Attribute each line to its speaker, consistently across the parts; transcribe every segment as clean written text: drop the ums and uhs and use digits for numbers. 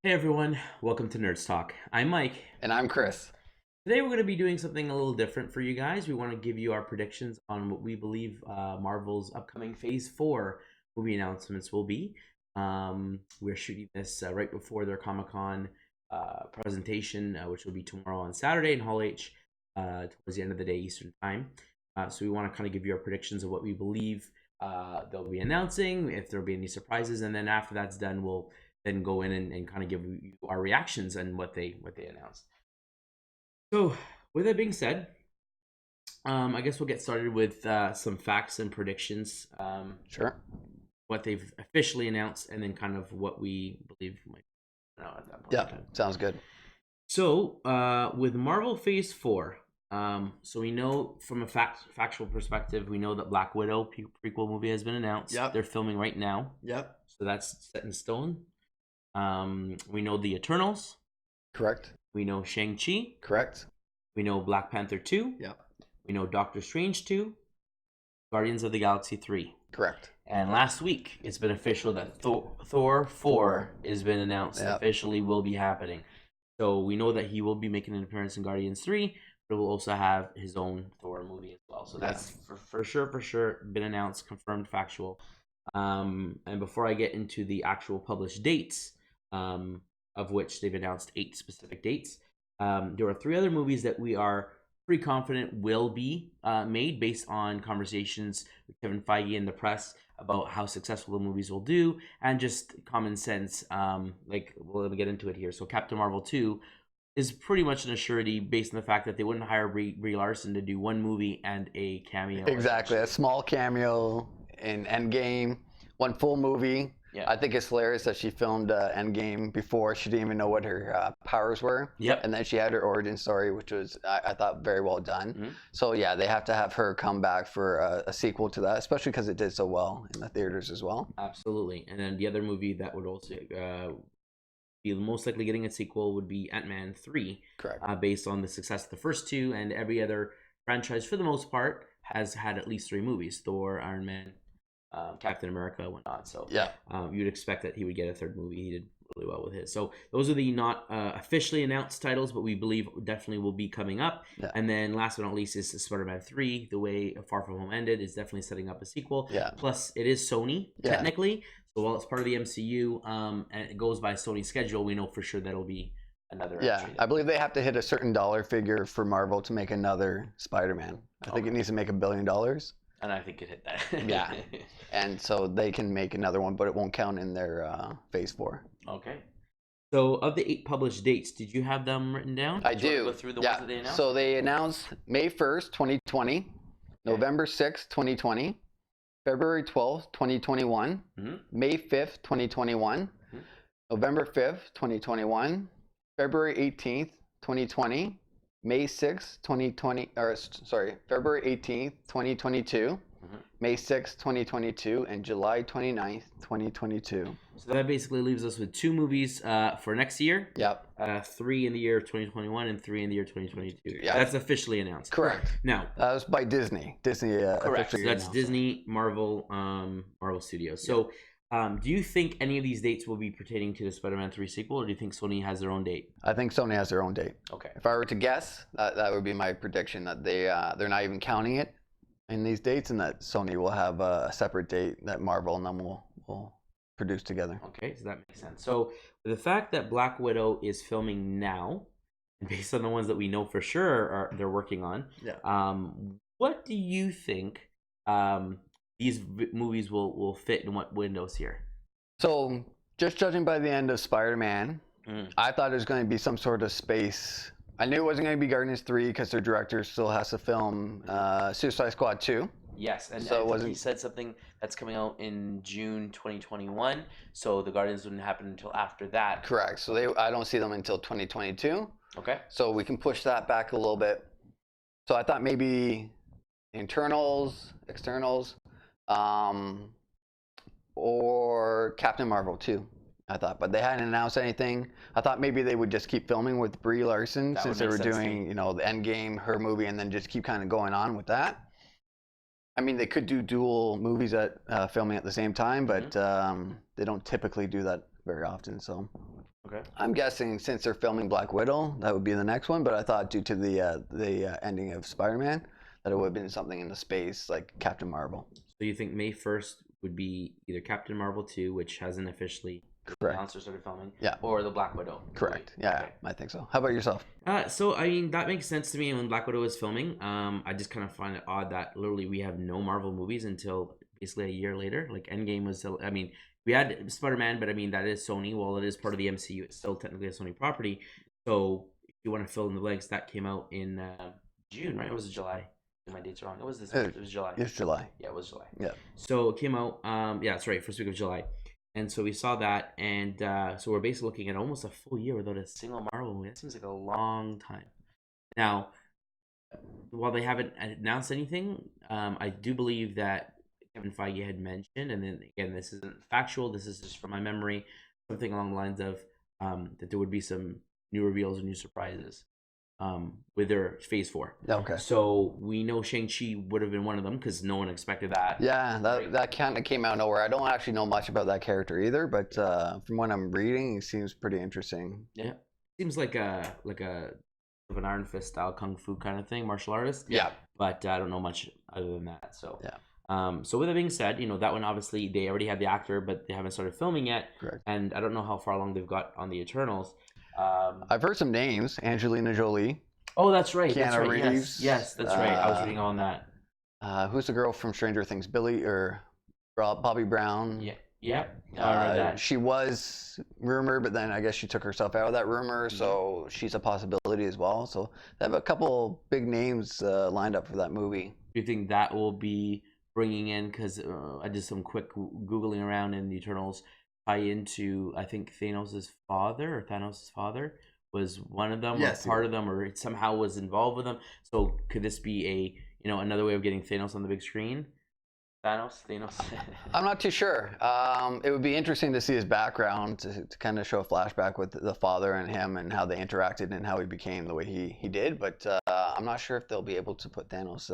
Speaker 1: Hey everyone, welcome to Nerds Talk. I'm Mike.
Speaker 2: And I'm Chris.
Speaker 1: Today we're going to be doing something a little different for you guys. We want to give you our predictions on what we believe Marvel's upcoming Phase 4 movie announcements will be. We're shooting this right before their Comic-Con presentation, which will be tomorrow on Saturday in Hall H towards the end of the day Eastern Time. So we want to kind of give you our predictions of what we believe they'll be announcing, if there'll be any surprises, and then after that's done, we'll then go in and kind of give you our reactions and what they announced. So with that being said, I guess we'll get started with some facts and predictions.
Speaker 2: Sure.
Speaker 1: What they've officially announced, and then kind of what we believe might know at that point.
Speaker 2: Yeah, sounds good.
Speaker 1: So with Marvel Phase 4, so we know from a factual perspective, we know that Black Widow prequel movie has been announced.
Speaker 2: Yep.
Speaker 1: They're filming right now.
Speaker 2: Yep.
Speaker 1: So that's set in stone. We know the Eternals.
Speaker 2: Correct.
Speaker 1: We know ShangChi.
Speaker 2: Correct.
Speaker 1: We know Black Panther 2.
Speaker 2: Yep.
Speaker 1: We know Doctor Strange 2. Guardians of the Galaxy 3.
Speaker 2: Correct.
Speaker 1: And last week, it's been official that Thor 4 has been announced.
Speaker 2: Yep.
Speaker 1: Officially will be happening. So we know that he will be making an appearance in Guardians 3, but will also have his own Thor movie as well. So that's for sure been announced, confirmed, factual. And before I get into the actual published dates, of which they've announced 8 specific dates, there are 3 other movies that we are pretty confident will be made based on conversations with Kevin Feige and the press about how successful the movies will do, and just common sense. Like, we'll get into it here. So Captain Marvel 2 is pretty much an assurity based on the fact that they wouldn't hire Brie Larson to do one movie and a cameo.
Speaker 2: Exactly. A small cameo in Endgame, one full movie.
Speaker 1: Yeah.
Speaker 2: I think it's hilarious that she filmed Endgame before she didn't even know what her powers were.
Speaker 1: Yep.
Speaker 2: And then she had her origin story, which was, I thought, very well done.
Speaker 1: Mm-hmm.
Speaker 2: So, yeah, they have to have her come back for a sequel to that, especially because it did so well in the theaters as well.
Speaker 1: Absolutely. And then the other movie that would also be most likely getting a sequel would be Ant-Man 3.
Speaker 2: Correct.
Speaker 1: Based on the success of the first 2, and every other franchise, for the most part, has had at least 3 movies: Thor, Iron Man, Captain America, whatnot. So
Speaker 2: yeah,
Speaker 1: you'd expect that he would get a 3rd movie. He did really well with his. So those are the not officially announced titles, but we believe definitely will be coming up.
Speaker 2: Yeah.
Speaker 1: And then last but not least is Spider-Man 3. The way Far From Home ended is definitely setting up a sequel.
Speaker 2: Yeah.
Speaker 1: Plus, it is Sony, technically. So while it's part of the MCU and it goes by Sony's schedule, we know for sure that'll be another entry.
Speaker 2: I believe they have to hit a certain dollar figure for Marvel to make another Spider-Man. I think it needs to make $1 billion.
Speaker 1: And I think it hit that.
Speaker 2: Yeah. And so they can make another one, but it won't count in their Phase 4.
Speaker 1: Okay. So of the 8 published dates, did you have them written down?
Speaker 2: I do.
Speaker 1: Go through the ones that they announced?
Speaker 2: So they announced May 1st, 2020, November 6th, 2020, February 12th, 2021, May 5th, 2021, November 5th, 2021, February 18th, 2020, May 6th, 2020, February 18th, 2022, May 6th, 2022, and July 29th, 2022.
Speaker 1: So that basically leaves us with 2 movies for next year.
Speaker 2: Yep.
Speaker 1: 3 in the year of 2021 and 3 in the year 2022.
Speaker 2: Yeah.
Speaker 1: That's officially announced.
Speaker 2: Correct.
Speaker 1: Now,
Speaker 2: that was by Disney.
Speaker 1: correct. So that's
Speaker 2: announced.
Speaker 1: Disney, Marvel Studios. So do you think any of these dates will be pertaining to the Spider-Man 3 sequel, or do you think Sony has their own date?
Speaker 2: I think Sony has their own date.
Speaker 1: Okay.
Speaker 2: If I were to guess, that would be my prediction, that they're not even counting it in these dates, and that Sony will have a separate date that Marvel and them will produce together.
Speaker 1: Okay, so that makes sense. So the fact that Black Widow is filming now, based on the ones that we know for sure they're working on, what do you think these movies will fit in what windows here?
Speaker 2: So just judging by the end of Spider-Man, I thought it was going to be some sort of space. I knew it wasn't going to be Guardians 3 because their director still has to film Suicide Squad 2.
Speaker 1: Yes, and
Speaker 2: so
Speaker 1: he said something that's coming out in June 2021, so the Guardians wouldn't happen until after that.
Speaker 2: Correct. So I don't see them until 2022.
Speaker 1: Okay.
Speaker 2: So we can push that back a little bit. So I thought maybe internals, externals, or Captain Marvel 2. I thought, but they hadn't announced anything. I thought maybe they would just keep filming with Brie Larson since they were doing, the Endgame, her movie, and then just keep kind of going on with that. I mean, they could do dual movies at filming at the same time, but they don't typically do that very often. So
Speaker 1: Okay.
Speaker 2: I'm guessing since they're filming Black Widow, that would be the next one. But I thought due to the ending of Spider-Man, that it would have been something in the space like Captain Marvel.
Speaker 1: So you think May 1st would be either Captain Marvel 2, which hasn't officially announced or started filming, or the Black Widow.
Speaker 2: Correct. Yeah, okay. I think so. How about yourself?
Speaker 1: So I mean that makes sense to me when Black Widow is filming. I just kind of find it odd that literally we have no Marvel movies until basically a year later. Like Endgame was still, I mean, we had Spider-Man, but I mean that is Sony. While it is part of the MCU, it's still technically a Sony property. So if you want to fill in the blanks, that came out in June, right? Or was it July? My dates are wrong. It was this. It was July.
Speaker 2: It's July.
Speaker 1: Yeah, it was July.
Speaker 2: Yeah.
Speaker 1: So it came out. Yeah, that's right. First week of July, and so we saw that, and so we're basically looking at almost a full year without a single Marvel movie. That seems like a long time. Now, while they haven't announced anything, I do believe that Kevin Feige had mentioned, and then again, this isn't factual. This is just from my memory, something along the lines of that there would be some new reveals or new surprises with their Phase 4.
Speaker 2: Okay.
Speaker 1: So we know ShangChi would have been one of them because no one expected that.
Speaker 2: Yeah, that kind of came out of nowhere. I don't actually know much about that character either, but from what I'm reading, he seems pretty interesting.
Speaker 1: Yeah, seems like a of an Iron Fist style kung fu kind of thing, martial artist.
Speaker 2: Yeah.
Speaker 1: But I don't know much other than that. So
Speaker 2: yeah.
Speaker 1: So with that being said, that one obviously they already had the actor, but they haven't started filming yet.
Speaker 2: Correct.
Speaker 1: And I don't know how far along they've got on the Eternals.
Speaker 2: I've heard some names. Angelina Jolie.
Speaker 1: Oh, that's right.
Speaker 2: Keanu Reeves.
Speaker 1: Yes, that's right. I was reading on that.
Speaker 2: Who's the girl from Stranger Things? Bobby Brown.
Speaker 1: Yeah. I read that.
Speaker 2: She was rumored, but then I guess she took herself out of that rumor, so she's a possibility as well. So they have a couple big names lined up for that movie.
Speaker 1: Do you think that will be bringing in, because I did some quick Googling around, and the Eternals tie into, I think, Thanos' father was one of them,
Speaker 2: yes,
Speaker 1: or part of them, or it somehow was involved with them. So could this be another way of getting Thanos on the big screen? Thanos.
Speaker 2: I'm not too sure. It would be interesting to see his background, to kind of show a flashback with the father and him and how they interacted and how he became the way he did. But I'm not sure if they'll be able to put Thanos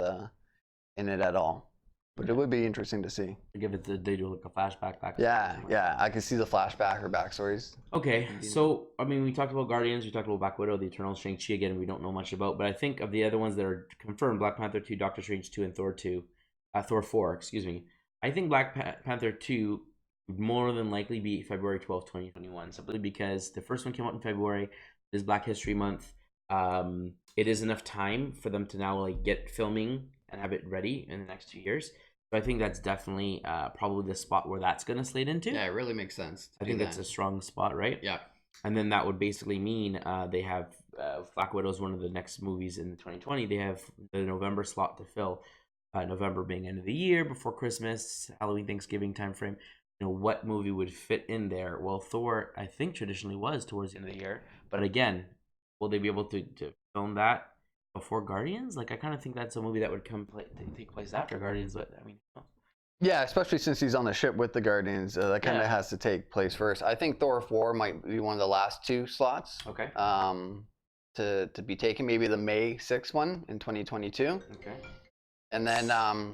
Speaker 2: in it at all. But it would be interesting to see.
Speaker 1: They do like a flashback back.
Speaker 2: Yeah. I can see the flashback or backstories.
Speaker 1: Okay, so I mean, we talked about Guardians, we talked about Black Widow, the Eternals, Shang-Chi again. We don't know much about, but I think of the other ones that are confirmed: Black Panther 2, Doctor Strange 2, and Thor 2. Thor 4, excuse me. I think Black Panther 2 would more than likely be February 12th, 2021, simply because the first one came out in February. It is Black History Month. It is enough time for them to now get filming and have it ready in the next 2 years. So I think that's definitely probably the spot where that's going to slate into.
Speaker 2: Yeah, it really makes sense.
Speaker 1: I think that's a strong spot, right?
Speaker 2: Yeah.
Speaker 1: And then that would basically mean they have Black Widow is one of the next movies in 2020. They have the November slot to fill. November being end of the year, before Christmas, Halloween, Thanksgiving time frame. What movie would fit in there? Well, Thor, I think, traditionally was towards the end of the year. But again, will they be able to film that before Guardians? I kind of think that's a movie that would take place after Guardians. But I mean,
Speaker 2: yeah, especially since he's on the ship with the Guardians, that kind of has to take place first. I think Thor 4 might be one of the last two slots.
Speaker 1: Okay.
Speaker 2: To be taken, maybe the May 6th one in 2022.
Speaker 1: Okay.
Speaker 2: And then,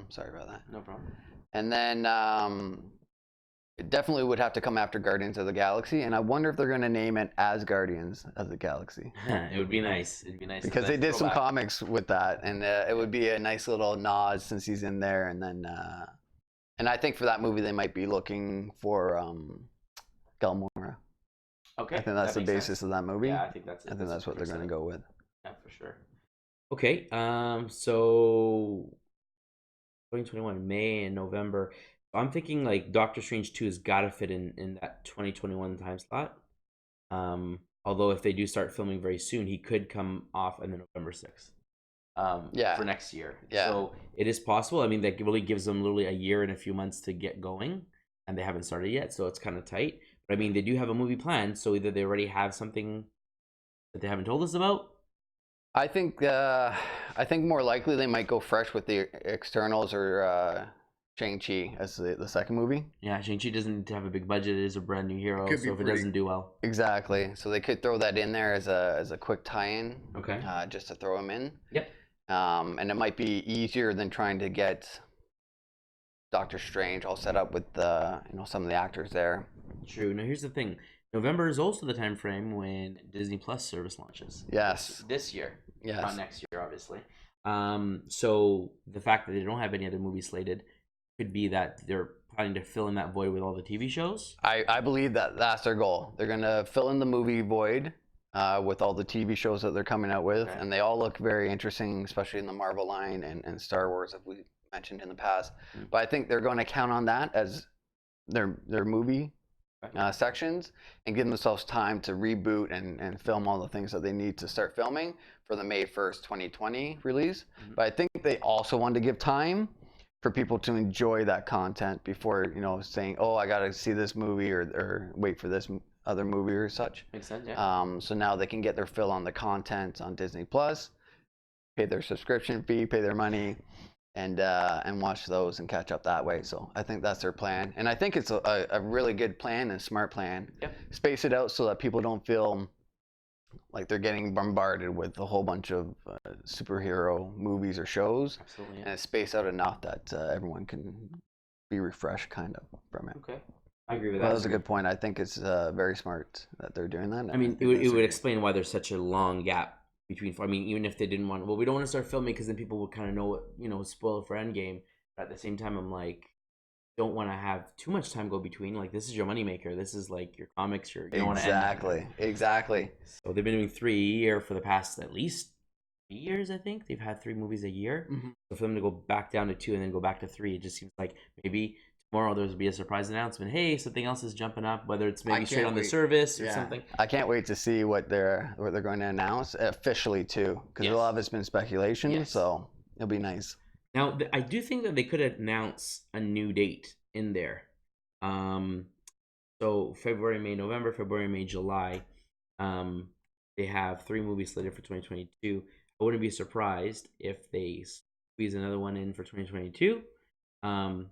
Speaker 2: sorry about that.
Speaker 1: No problem.
Speaker 2: And then it definitely would have to come after Guardians of the Galaxy. And I wonder if they're going to name it as Guardians of the Galaxy.
Speaker 1: It would be nice. It'd be nice.
Speaker 2: Because they did some comics with that. And it would be a nice little nod since he's in there. And then, and I think for that movie, they might be looking for Gamora.
Speaker 1: Okay.
Speaker 2: I think that's the basis of that movie.
Speaker 1: Yeah, I think that's
Speaker 2: what they're going to go with.
Speaker 1: Yeah, for sure. Okay. So 2021, May and November. I'm thinking Doctor Strange 2 has got to fit in that 2021 time slot. Although if they do start filming very soon, he could come off on the November 6th. For next year.
Speaker 2: Yeah.
Speaker 1: So it is possible. I mean, that really gives them literally a year and a few months to get going, and they haven't started yet, so it's kind of tight. But I mean, they do have a movie planned, so either they already have something that they haven't told us about.
Speaker 2: I think more likely they might go fresh with the Externals or ShangChi as the second movie.
Speaker 1: Yeah, ShangChi doesn't need to have a big budget. It is a brand new hero, so if it doesn't do well.
Speaker 2: Exactly. So they could throw that in there as a quick tie-in.
Speaker 1: Okay.
Speaker 2: Just to throw him in.
Speaker 1: Yep.
Speaker 2: And it might be easier than trying to get Doctor Strange all set up with some of the actors there.
Speaker 1: True. Now here's the thing. November is also the time frame when Disney Plus service launches.
Speaker 2: Yes.
Speaker 1: This year.
Speaker 2: Yes.
Speaker 1: Not next year, obviously. So the fact that they don't have any other movies slated could be that they're planning to fill in that void with all the TV shows.
Speaker 2: I believe that that's their goal. They're gonna fill in the movie void with all the TV shows that they're coming out with, and they all look very interesting, especially in the Marvel line and Star Wars, as we mentioned in the past. But I think they're going to count on that as their movie sections and give themselves time to reboot and film all the things that they need to start filming for the May 1st, 2020 release. But I think they also want to give time for people to enjoy that content before, saying, oh, I got to see this movie or wait for this other movie or such.
Speaker 1: Makes sense, yeah.
Speaker 2: So now they can get their fill on the content on Disney Plus, pay their subscription fee, pay their money, and watch those and catch up that way. So I think that's their plan, and I think it's a really good plan and smart plan.
Speaker 1: Yep.
Speaker 2: Space it out so that people don't feel like they're getting bombarded with a whole bunch of superhero movies or shows.
Speaker 1: Absolutely. Yeah.
Speaker 2: And space out enough that everyone can be refreshed kind of from it.
Speaker 1: Okay. I agree with that.
Speaker 2: That was a good point. I think it's very smart that they're doing that.
Speaker 1: I mean, it would explain why there's such a long gap between. I mean, even if they didn't want, well, we don't want to start filming because then people would kind of know what, spoil it for Endgame. But at the same time, I'm like, don't want to have too much time go between. Like, this is your moneymaker. This is like your comics. You don't want to end
Speaker 2: Exactly.
Speaker 1: So they've been doing 3 a year for the past at least 3 years. I think they've had 3 movies a year.
Speaker 2: Mm-hmm.
Speaker 1: So for them to go back down to 2 and then go back to 3, it just seems like maybe tomorrow there's be a surprise announcement. Hey, something else is jumping up, whether it's maybe straight on the service or something.
Speaker 2: I can't wait to see what they're going to announce officially too, because a lot of it's been speculation. So it'll be nice.
Speaker 1: Now, I do think that they could announce a new date in there. So February, May, November, February, May, July. They have 3 movies slated for 2022. I wouldn't be surprised if they squeeze another one in for 2022.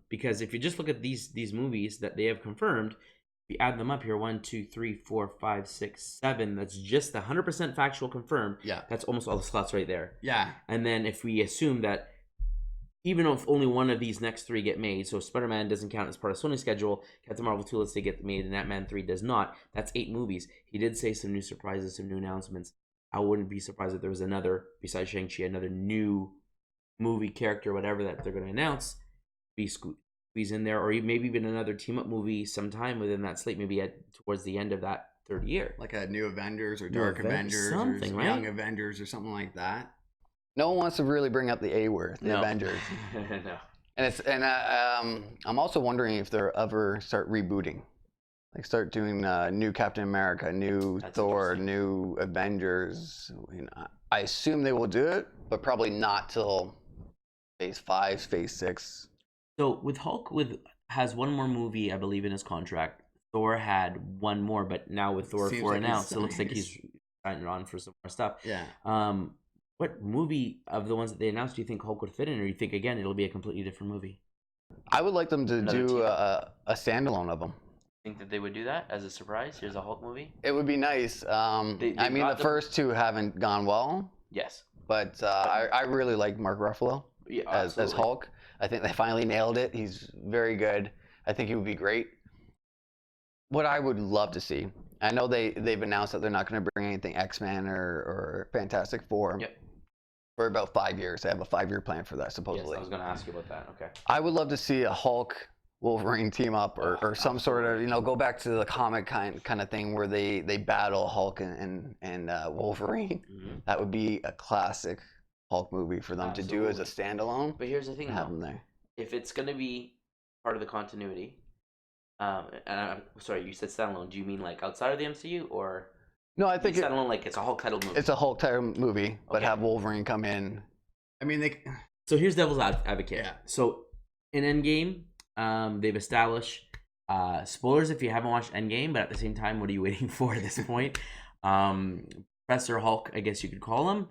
Speaker 1: Because if you just look at these movies that they have confirmed, if you add them up here, 1, 2, 3, 4, 5, 6, 7, that's just 100% factual confirmed.
Speaker 2: Yeah.
Speaker 1: That's almost all the slots right there.
Speaker 2: Yeah.
Speaker 1: And then if we assume that even if only one of these next 3 get made, so Spider-Man doesn't count as part of Sony's schedule, Captain Marvel 2, let's say, get made, and Ant-Man 3 does not, that's 8 movies. He did say some new surprises, some new announcements. I wouldn't be surprised if there was another, besides ShangChi, another new movie character, whatever, that they're going to announce, be squeeze in there, or maybe even another team-up movie sometime within that slate, maybe towards the end of that 3rd year.
Speaker 2: Like a New Avengers or Dark Avengers
Speaker 1: something,
Speaker 2: or
Speaker 1: right?
Speaker 2: Young Avengers or something like that. No one wants to really bring up the A word, the Avengers.
Speaker 1: No.
Speaker 2: And I'm also wondering if they'll ever start rebooting, like start doing new Captain America, new Thor, new Avengers. I assume they will do it, but probably not till Phase 5, Phase 6.
Speaker 1: So with Hulk, has one more movie, I believe, in his contract. Thor had one more, but now with Thor 4 announced, it looks like he's signing on for some more stuff.
Speaker 2: Yeah.
Speaker 1: What movie of the ones that they announced do you think Hulk would fit in, or do you think again it'll be a completely different movie?
Speaker 2: I would like them to do a standalone of them.
Speaker 1: Think that they would do that as a surprise? Here's a Hulk movie.
Speaker 2: It would be nice. I mean, the first 2 haven't gone well.
Speaker 1: Yes.
Speaker 2: But I really like Mark Ruffalo as Hulk. I think they finally nailed it. He's very good. I think he would be great. What I would love to see, I know they've announced that they're not going to bring anything X-Men or Fantastic Four.
Speaker 1: Yep.
Speaker 2: For about 5 years. They have a 5-year plan for that, supposedly.
Speaker 1: Yes, I was going to ask you about that. Okay.
Speaker 2: I would love to see a Hulk Wolverine team up or some sort of, go back to the comic kind of thing where they battle Hulk and Wolverine. Mm-hmm. That would be a classic Hulk movie for them to do as a standalone.
Speaker 1: But here's the thing,
Speaker 2: have them there.
Speaker 1: If it's going to be part of the continuity, and I'm sorry, you said standalone. Do you mean like outside of the MCU or? No, I think standalone, like it's a Hulk title movie.
Speaker 2: It's a Hulk title movie, but have Wolverine come in. I mean,
Speaker 1: So here's Devil's Advocate.
Speaker 2: Yeah.
Speaker 1: So in Endgame, they've established spoilers if you haven't watched Endgame, but at the same time, what are you waiting for at this point? Professor Hulk, I guess you could call him.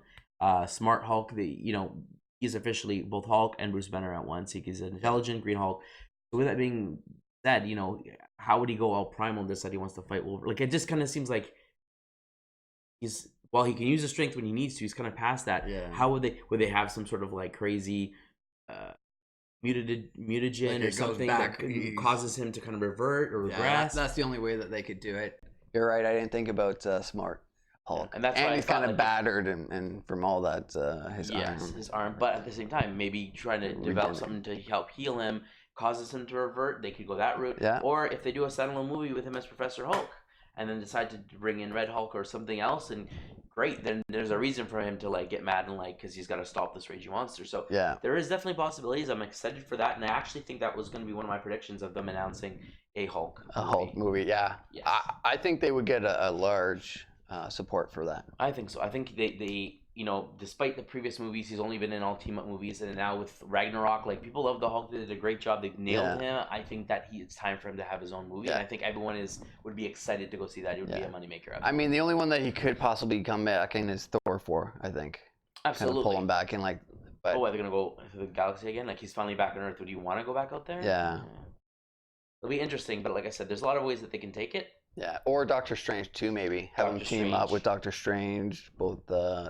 Speaker 1: Smart Hulk. He's officially both Hulk and Bruce Banner at once. He's an intelligent Green Hulk. So with that being said, how would he go all primal and decide he wants to fight Wolverine? Like, it just kind of seems like while he can use his strength when he needs to, he's kind of past that.
Speaker 2: Yeah.
Speaker 1: How would they have some sort of like crazy mutagen
Speaker 2: Like
Speaker 1: or
Speaker 2: it goes
Speaker 1: something
Speaker 2: back.
Speaker 1: that causes him to kind of revert or
Speaker 2: Yeah,
Speaker 1: regress.
Speaker 2: that's the only way that they could do it. You're right. I didn't think about Smart Hulk,
Speaker 1: and that's why I
Speaker 2: he's
Speaker 1: thought,
Speaker 2: kind of
Speaker 1: like,
Speaker 2: battered and from all that his
Speaker 1: yes,
Speaker 2: arm.
Speaker 1: his arm, but at the same time, maybe trying to develop something to help heal him causes him to revert. They could go that route,
Speaker 2: Yeah.
Speaker 1: or if they do a standalone movie with him as Professor Hulk, and then decide to bring in Red Hulk or something else, and great, then there's a reason for him to like get mad and like because he's got to stop this raging monster. So
Speaker 2: Yeah.
Speaker 1: there is definitely possibilities. I'm excited for that, and I actually think that was going to be one of my predictions of them announcing a Hulk
Speaker 2: Hulk movie. Yeah.
Speaker 1: Yes.
Speaker 2: I think they would get a large support for that.
Speaker 1: I think so. I think they despite the previous movies, he's only been in all team up movies, and now with Ragnarok, like people love the Hulk. They did a great job. They nailed him. I think that it's time for him to have his own movie, and I think everyone would be excited to go see that. It would be a moneymaker.
Speaker 2: I mean, the only one that he could possibly come back in is Thor 4, I think.
Speaker 1: Absolutely.
Speaker 2: Kind of pull him back in, like. But,
Speaker 1: are they gonna go to the galaxy again? Like he's finally back on Earth. Would you want to go back out there?
Speaker 2: Yeah.
Speaker 1: It'll be interesting, but like I said, there's a lot of ways that they can take it.
Speaker 2: Yeah, or Doctor Strange too, maybe. Have him team up with Doctor Strange, both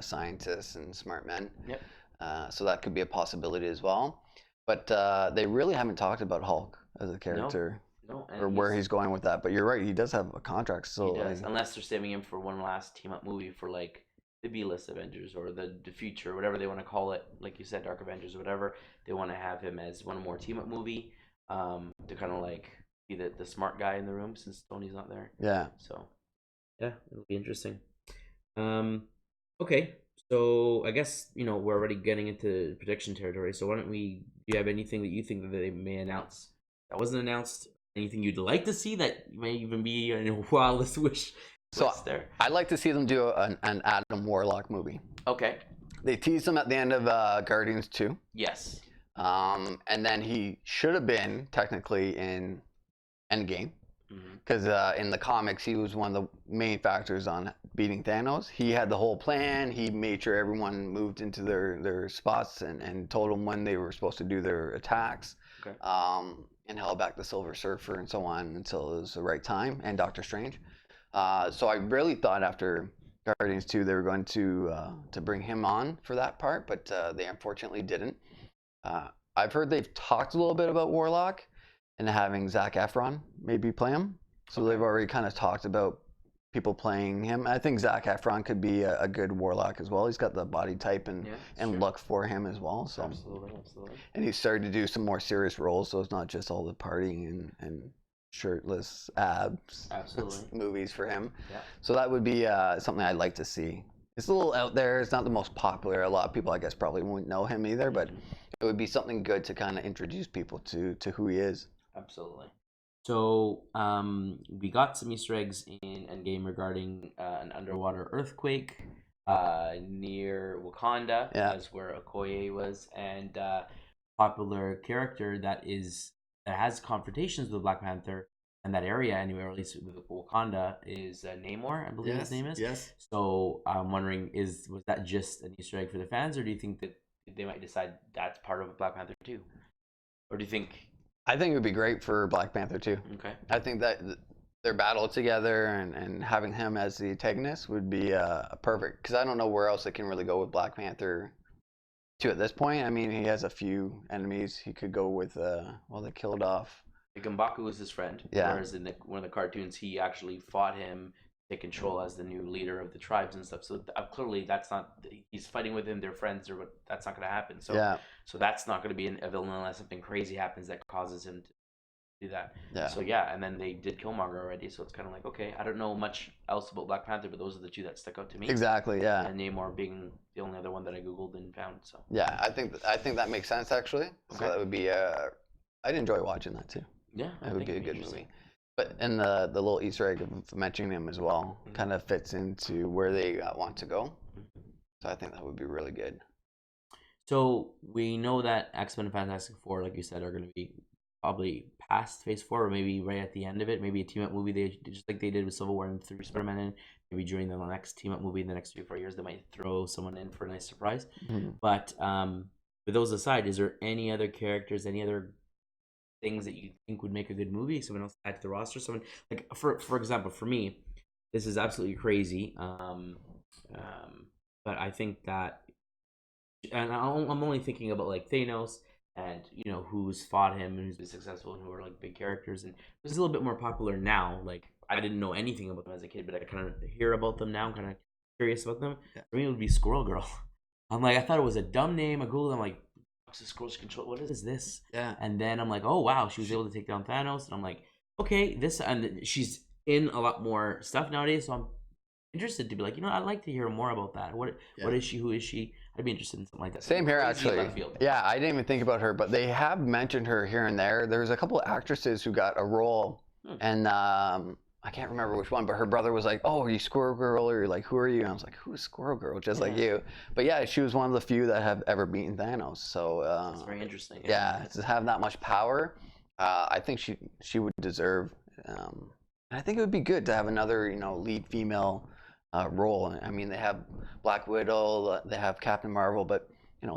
Speaker 2: scientists and smart men.
Speaker 1: Yep.
Speaker 2: So that could be a possibility as well. But they really haven't talked about Hulk as a character.
Speaker 1: No.
Speaker 2: Or where he's going with that. But you're right, he does have a contract still.
Speaker 1: He does, unless they're saving him for one last team up movie for like the B-list Avengers or the future, whatever they want to call it. Like you said, Dark Avengers or whatever. They want to have him as one more team up movie to kind of like be the smart guy in the room since Tony's not there.
Speaker 2: Yeah.
Speaker 1: So, yeah, it'll be interesting. Okay, so I guess we're already getting into prediction territory. So why don't do you have anything that you think that they may announce that wasn't announced? Anything you'd like to see that may even be in a wildest wish list there?
Speaker 2: I'd like to see them do an Adam Warlock movie.
Speaker 1: Okay.
Speaker 2: They teased him at the end of Guardians 2.
Speaker 1: Yes.
Speaker 2: And then he should have been technically in Endgame, because in the comics he was one of the main factors on beating Thanos. He had the whole plan. He made sure everyone moved into their spots and told them when they were supposed to do their attacks.
Speaker 1: Okay.
Speaker 2: And held back the Silver Surfer and so on until it was the right time, and Doctor Strange. So I really thought after Guardians 2 they were going to bring him on for that part, but they unfortunately didn't. I've heard they've talked a little bit about Warlock and having Zac Efron maybe play him. So they've already kind of talked about people playing him. I think Zac Efron could be a good Warlock as well. He's got the body type and look for him as well. So
Speaker 1: absolutely.
Speaker 2: And he's started to do some more serious roles, so it's not just all the partying and shirtless abs movies for him. Yeah. So that would be something I'd like to see. It's a little out there. It's not the most popular. A lot of people, I guess, probably won't know him either, but it would be something good to kind of introduce people to who he is.
Speaker 1: Absolutely. So we got some Easter eggs in Endgame regarding an underwater earthquake near Wakanda, as where Okoye was, and popular character that has confrontations with Black Panther in that area anyway, or at least with Wakanda, is Namor, I believe his name is.
Speaker 2: Yes.
Speaker 1: So I'm wondering, was that just an Easter egg for the fans, or do you think that they might decide that's part of Black Panther 2? Or do you think...
Speaker 2: I think it would be great for Black Panther 2.
Speaker 1: Okay.
Speaker 2: I think that their battle together and having him as the antagonist would be perfect, because I don't know where else they can really go with Black Panther 2 at this point. I mean, he has a few enemies. He could go with, they killed off.
Speaker 1: M'Baku was his friend.
Speaker 2: Yeah.
Speaker 1: Whereas in one of the cartoons, he actually fought him, take control as the new leader of the tribes and stuff. So clearly, that's not. He's fighting with him. They're friends, or that's not going to happen. So so that's not going to be a villain unless something crazy happens that causes him to do that. Yeah. So and then they did Killmonger already. So it's kind of like, okay, I don't know much else about Black Panther, but those are the two that stuck out to me.
Speaker 2: Exactly. Yeah.
Speaker 1: And Namor being the only other one that I googled and found. So
Speaker 2: yeah, I think that makes sense actually. Okay. So that would be. I'd enjoy watching that too.
Speaker 1: Yeah,
Speaker 2: it would be a good movie. But and the little Easter egg of mentioning him as well kind of fits into where they want to go. So I think that would be really good.
Speaker 1: So we know that X-Men and Fantastic Four, like you said, are going to be probably past Phase 4, or maybe right at the end of it. Maybe a team-up movie, just like they did with Civil War and threw Spider-Man in. Maybe during the next team-up movie in the next 3 or 4 years, they might throw someone in for a nice surprise. But with those aside, is there any other characters, any other things that you think would make a good movie? Someone else add to the roster? Someone like, for example, for me, this is absolutely crazy. But I think that, and I'm only thinking about like Thanos and who's fought him and who's been successful and who are like big characters, and it's a little bit more popular now. Like I didn't know anything about them as a kid, but I kind of hear about them now. I'm kind of curious about them.
Speaker 2: Yeah.
Speaker 1: For me, it would be Squirrel Girl. I'm like, I thought it was a dumb name. I googled. I'm like, what's the Squirrel Control? What is this?
Speaker 2: Yeah.
Speaker 1: And then I'm like, oh wow, she was able to take down Thanos, and I'm like, okay, this, and she's in a lot more stuff nowadays, so I'm interested to be like, I'd like to hear more about that. What is she? Who is she? I'd be interested in something like that.
Speaker 2: Same here, actually. Yeah, I didn't even think about her, but they have mentioned her here and there. There's a couple of actresses who got a role, and I can't remember which one, but her brother was like, "Oh, are you Squirrel Girl?" Or like, "Who are you?" And I was like, "Who is Squirrel Girl?" Just like you. But yeah, she was one of the few that have ever beaten Thanos. So
Speaker 1: that's very interesting.
Speaker 2: Yeah, to have that much power, I think she would deserve. I think it would be good to have another lead female role. I mean, they have Black Widow, they have Captain Marvel, but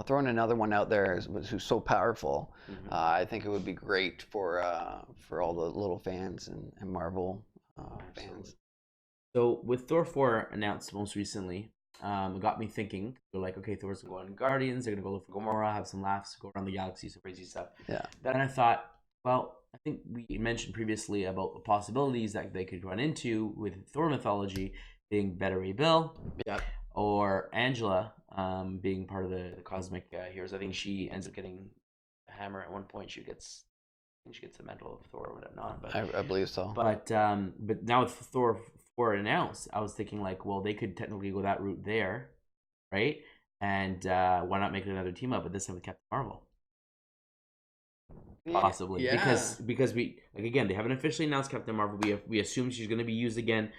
Speaker 2: throwing another one out there who's so powerful, I think it would be great for all the little fans and Marvel fans.
Speaker 1: So with Thor 4 announced most recently, it got me thinking. They're like, okay, Thor's gonna go on Guardians. They're gonna go look for Gamora, have some laughs, go around the galaxy, some crazy stuff.
Speaker 2: Yeah.
Speaker 1: Then I thought, well, I think we mentioned previously about the possibilities that they could run into with Thor mythology being Beta Ray Bill, or Angela being part of the cosmic heroes. I think she ends up getting a hammer at one point. I think she gets the mantle of Thor or whatnot. But
Speaker 2: I believe so.
Speaker 1: But now with Thor 4 announced, I was thinking like, well, they could technically go that route there, right? And why not make another team up? But this time with Captain Marvel. Possibly, because we, like, again, they haven't officially announced Captain Marvel. We assume she's going to be used again,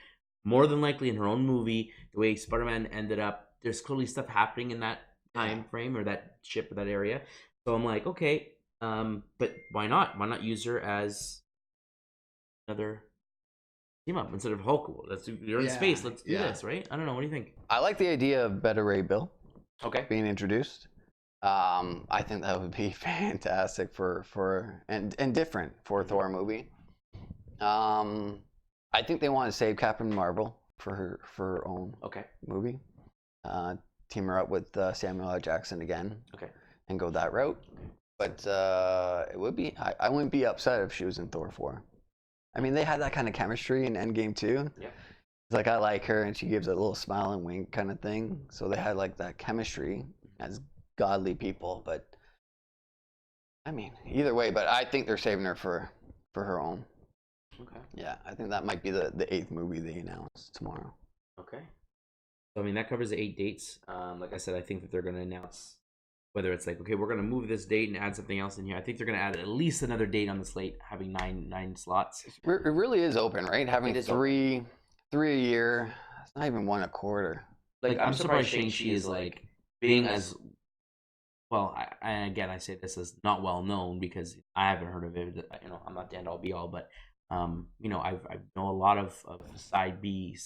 Speaker 1: more than likely in her own movie. The way Spider-Man ended up, there's clearly stuff happening in that time frame or that ship or that area. So I'm like, okay, but why not? Why not use her as another team up instead of Hulk? You're in space. Let's do this, right? I don't know. What do you think?
Speaker 2: I like the idea of Beta Ray Bill.
Speaker 1: Okay.
Speaker 2: Being introduced. I think that would be fantastic and different for a Thor movie. I think they want to save Captain Marvel for her own movie. Team her up with Samuel L. Jackson again. And go that route. But it would be. I wouldn't be upset if she was in Thor 4. I mean, they had that kind of chemistry in Endgame too. Yeah. It's like I like her, and she gives a little smile and wink kind of thing. So they had like that chemistry as godly people. But I mean, either way. But I think they're saving her for her own. Okay. Yeah, I think that might be the 8th movie they announce tomorrow.
Speaker 1: Okay. So I mean, that covers the 8 dates. Like I said, I think that they're going to announce whether it's like, okay, we're going to move this date and add something else in here. I think they're going to add at least another date on the slate, having nine slots.
Speaker 2: It really is open, right? Having three a year. It's not even one a quarter.
Speaker 1: Like I'm surprised ShangChi is like being as well. I say this as not well known because I haven't heard of it. I'm not the end all be all, but I know a lot of side B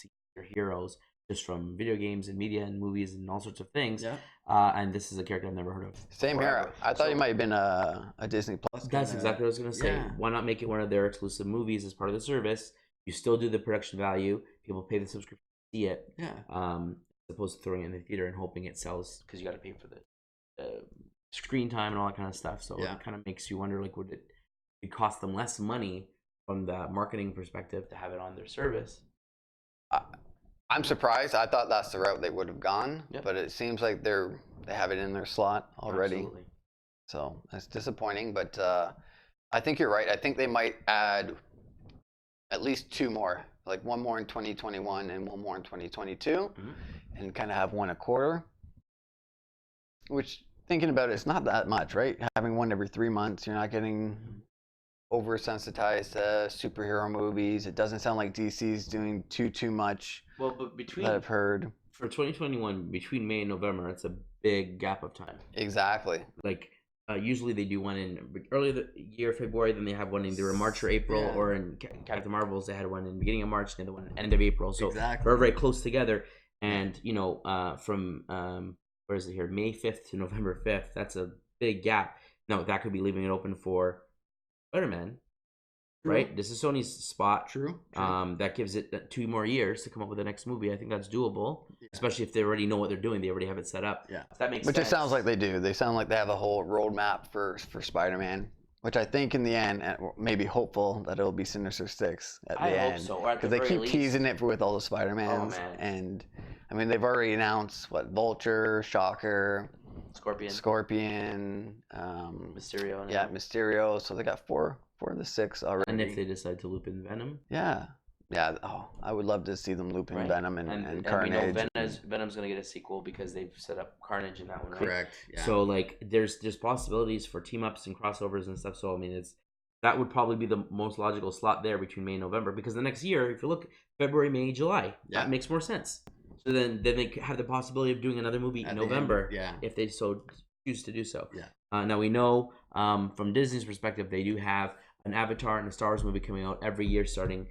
Speaker 1: heroes just from video games and media and movies and all sorts of things. Yeah. And this is a character I've never heard of.
Speaker 2: Same here. I thought he might have been a Disney Plus.
Speaker 1: That's exactly what I was going to say. Yeah. Why not make it one of their exclusive movies as part of the service? You still do the production value. People pay the subscription to see it. Yeah. As opposed to throwing it in the theater and hoping it sells because you got to pay for the screen time and all that kind of stuff. So it kind of makes you wonder, like, would it cost them less money from the marketing perspective to have it on their service?
Speaker 2: I'm surprised. I thought that's the route they would have gone, but it seems like they have it in their slot already. Absolutely. So that's disappointing, but I think you're right. I think they might add at least 2 more, like one more in 2021 and one more in 2022, and kind of have one a quarter. Which, thinking about it, it's not that much, right? Having one every 3 months, you're not getting oversensitized to superhero movies. It doesn't sound like DC's doing too much.
Speaker 1: Well, but between
Speaker 2: that I've heard
Speaker 1: for 2021, between May and November, it's a big gap of time.
Speaker 2: Exactly.
Speaker 1: Like usually they do one in early the year, February, then they have one in either March or April, or in Captain Marvels they had one in the beginning of March, and the other one end of April. So they're very close together. And from where is it here, May 5th to November 5th, that's a big gap. Now that could be leaving it open for Spider-Man right? This is Sony's spot.
Speaker 2: True.
Speaker 1: That gives it 2 more years to come up with the next movie. I think that's doable, especially if they already know what they're doing. They already have it set up.
Speaker 2: Yeah,
Speaker 1: that makes
Speaker 2: which
Speaker 1: sense.
Speaker 2: it sounds like they do. They sound like they have a whole roadmap for Spider-Man, which I think in the end, maybe hopeful that it'll be Sinister Six at the end.
Speaker 1: I hope so.
Speaker 2: Because they keep teasing it with all the Spider-Mans.
Speaker 1: Oh, man.
Speaker 2: And I mean, they've already announced Vulture, Shocker, Scorpion,
Speaker 1: Mysterio.
Speaker 2: Yeah, Mysterio. So they got four of the 6 already.
Speaker 1: And if they decide to loop in Venom.
Speaker 2: Yeah. Oh, I would love to see them loop in Venom and Carnage.
Speaker 1: And we know Venom's going to get a sequel because they've set up Carnage in that one, right?
Speaker 2: Correct. Yeah.
Speaker 1: So like, there's possibilities for team ups and crossovers and stuff. So I mean, that would probably be the most logical slot there between May and November, because the next year, if you look February, May, July, that makes more sense. So then they have the possibility of doing another movie in November, if they so choose to do so. Yeah. Now we know from Disney's perspective, they do have an Avatar and a Star Wars movie coming out every year starting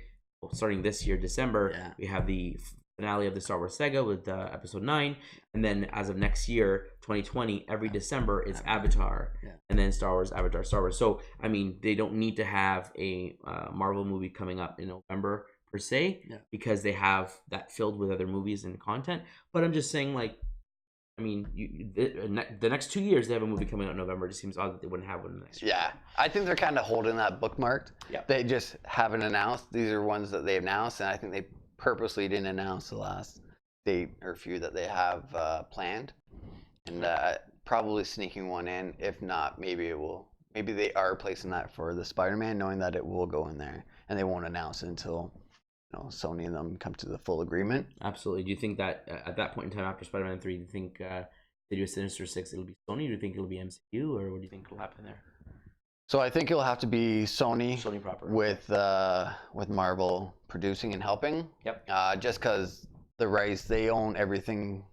Speaker 1: this year, December.
Speaker 2: Yeah.
Speaker 1: We have the finale of the Star Wars saga with Episode 9, and then as of next year, 2020, every December it's Avatar, and then Star Wars, Avatar, Star Wars. So I mean, they don't need to have a Marvel movie coming up in November per se, because they have that filled with other movies and content. But I'm just saying, like, I mean, the next 2 years they have a movie coming out in November. It just seems odd that they wouldn't have one next year.
Speaker 2: Yeah, I think they're kind of holding that bookmarked. Yeah, they just haven't announced. These are ones that they announced, and I think they purposely didn't announce the last date or few that they have planned, and probably sneaking one in. If not, maybe it will. Maybe they are placing that for the Spider-Man, knowing that it will go in there, and they won't announce it until Sony and them come to the full agreement.
Speaker 1: Absolutely. Do you think that at that point in time after Spider-Man 3, do you think they do a Sinister Six, it'll be Sony? Do you think it'll be MCU, or what do you think will happen there?
Speaker 2: So I think it'll have to be Sony
Speaker 1: proper,
Speaker 2: with Marvel producing and helping. Yep. Just because the rights, they own everything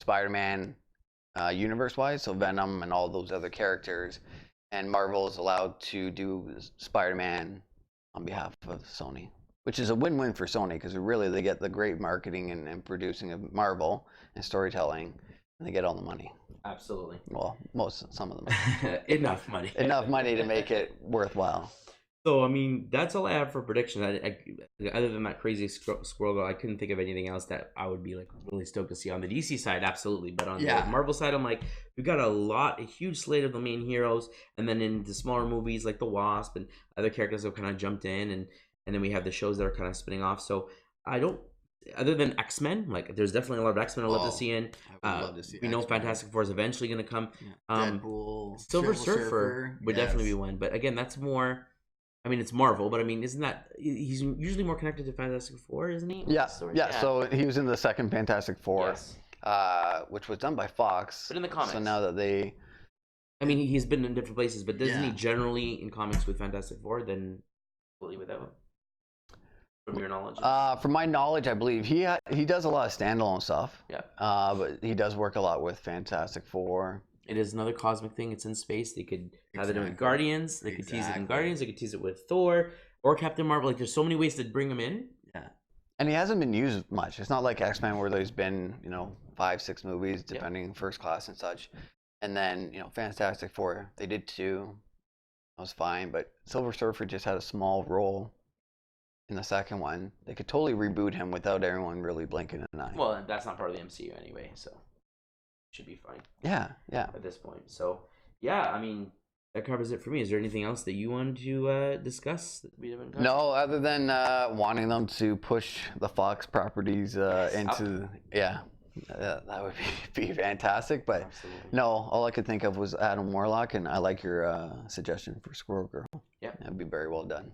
Speaker 2: Spider-Man universe-wise, so Venom and all those other characters, and Marvel is allowed to do Spider-Man on behalf of Sony, which is a win-win for Sony, because really they get the great marketing and producing of Marvel and storytelling, and they get all the money.
Speaker 1: Absolutely.
Speaker 2: Well, some of them.
Speaker 1: Enough money.
Speaker 2: Enough money to make it worthwhile.
Speaker 1: So, I mean, that's all I have for predictions. Other than that crazy squirrel girl, I couldn't think of anything else that I would be like really stoked to see. On the DC side, absolutely, but on the Marvel side, I'm like, we've got a huge slate of the main heroes, and then in the smaller movies like the Wasp and other characters have kind of jumped in, and then we have the shows that are kind of spinning off. So I don't, other than X-Men, like there's definitely a lot of X-Men I'd love to see in. I would love to see we know Fantastic Four is eventually going to come.
Speaker 2: Deadpool,
Speaker 1: Silver Surfer would definitely be one, but again, that's more. I mean, it's Marvel, but I mean, isn't that he's usually more connected to Fantastic Four, isn't he?
Speaker 2: Yeah. So he was in the second Fantastic Four, which was done by Fox.
Speaker 1: But in the comics,
Speaker 2: so now that they,
Speaker 1: I mean, he's been in different places, but doesn't he generally in comics with Fantastic Four then fully without him? From your knowledge?
Speaker 2: From my knowledge, I believe he does a lot of standalone stuff. Yeah. But he does work a lot with Fantastic Four.
Speaker 1: It is another cosmic thing. It's in space. They could have it in Guardians. They could tease it in Guardians. They could tease it with Thor or Captain Marvel. Like, there's so many ways to bring him in.
Speaker 2: Yeah. And he hasn't been used much. It's not like X-Men where there's been 5-6 movies depending First Class and such. And then Fantastic Four, they did 2. That was fine. But Silver Surfer just had a small role in the second one. They could totally reboot him without everyone really blinking an eye.
Speaker 1: Well, that's not part of the MCU anyway, so should be fine.
Speaker 2: Yeah.
Speaker 1: At this point. So, yeah, I mean, that covers it for me. Is there anything else that you wanted to discuss that we haven't covered?
Speaker 2: No, other than wanting them to push the Fox properties into... Yeah, that would be fantastic. But no, all I could think of was Adam Warlock, and I like your suggestion for Squirrel Girl. Yeah. That would be very well done.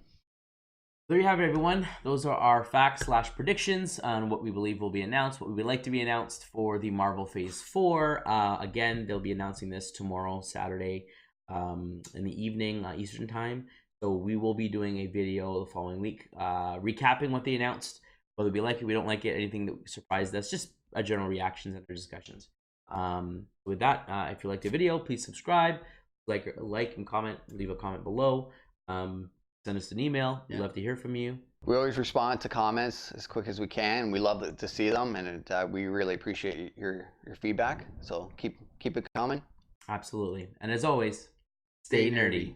Speaker 1: There you have it, everyone. Those are our facts/predictions on what we believe will be announced, what we would like to be announced for the Marvel Phase 4. Again, they'll be announcing this tomorrow, Saturday, in the evening, Eastern Time. So we will be doing a video the following week, recapping what they announced, whether we like it, we don't like it, anything that surprised us, just general reactions and discussions. With that, if you liked the video, please subscribe, like and comment, leave a comment below. Send us an email. We'd love to hear from you.
Speaker 2: We always respond to comments as quick as we can. We love to see them, and we really appreciate your feedback. So keep it coming.
Speaker 1: Absolutely. And as always, stay nerdy.